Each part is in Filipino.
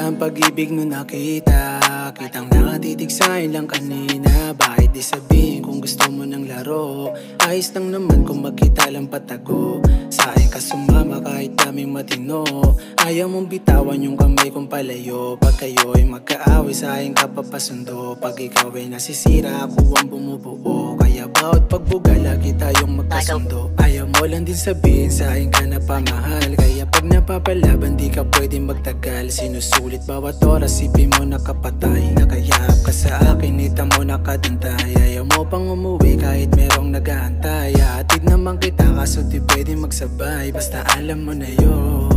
talaga ang pag-ibig nung nakita. Kitang nakatitig sa'kin lang kanina. Bakit di sabihin kung gusto mo ng laro? Ayos lang naman kung magkita lang patago. Sa'kin ka sumama kahit daming matino. Ayaw mong bitawan yung kamay kong palayo. Pag kayo ay magkaaway sa'kin ka papasundo. Pag ikaw ay nasisira ako ang bumubuo. Kaya bawat pagbuga lagi tayong magkasundo. Ayaw mo lang din sabihin sa'kin ka na pamahal. Kaya pag napapalaban di ka pwedeng magtagal. Sinusulit bawat oras sipin mo nakapatay. Nakayap ka sa akin ita mo nakadantay. Ayaw mo pang umuwi kahit merong nag-aantay. Atid naman kita kaso di pwedeng magsabay. Basta alam mo na yun.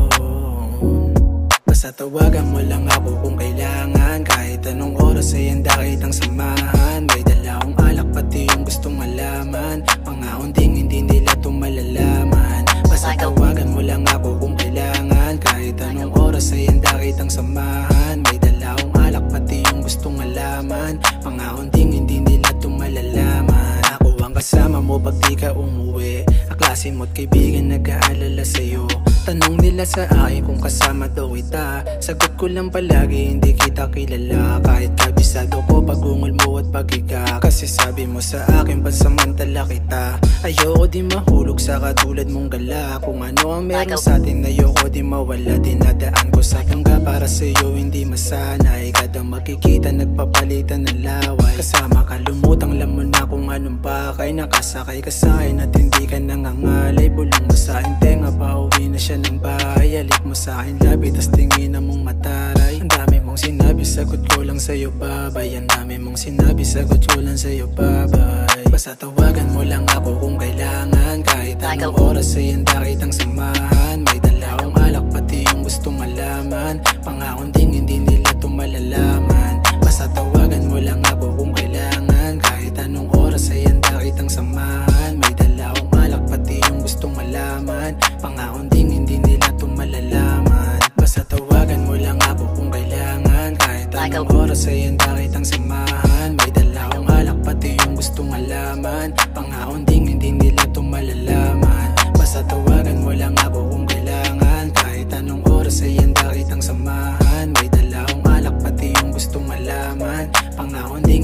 Basta tawagan mo lang ako kung kailangan. Kahit anong oras ay handa kitang samahan. May dala akong alak pati yung gustong malaman. Mga unding hindi nila ito malalaman. Basta tawagan mo lang ako kung kailangan. Kahit anong oras ay handa kitang samahan. May dala akong alak pati yung gustong malaman. Mga unding hindi nila ito malalaman. Ako ang kasama mo pag di ka umuwi. Aklase mo't kaibigan nag-aalala sa'yo. Tanong nila sa akin kung kasama daw kita. Sagot ko lang palagi hindi kita kilala. Kahit kabisado ko pag-ungol mo at pag-iga. Kasi sabi mo sa akin pansamantala kita. Ayoko di mahulog sa katulad mong gala. Kung ano ang meron sa atin ayoko di mawala. Dinadaan ko sa tangga para sa'yo hindi masanay. Kada makikita nagpapalitan ng laway. Kasama ka lumutang lamon na kung anong bakay. Nakasakay ka sa'kin at hindi ka nangangalay. Bulong mo sa'kin tenga pauwi na siya ng bahay. Alik mo sa'kin labi tas tingin na mong mataray. Ang dami mong sinabi sagot ko lang sa'yo babay. Ang dami mong sinabi sagot ko lang sa'yo babay. Basta tawagan mo lang ako kung kailangan. Kahit anong oras ay handa kitang samahan. May dala akong alak pati yung gustong malaman. Pangakong ding hindi nila ito malalaman. Basta tawagan mo lang ako kung kailangan. Kahit anong oras ay handa kitang samahan. May dala akong alak pati yung gustong malaman. Pangakong ding hindi nila ito malalaman. Basta tawagan mo lang ako kung kailangan. Kahit anong oras ay handa kitang samahan. May dala akong alak pati yung gustong malaman. Pangakong ding hindi nila ito malalaman. Basta tawagan mo lang ako kung kailangan. Kahit anong oras ay handa kitang samahan. May dala akong alak pati yung gustong malaman. Pangakong ding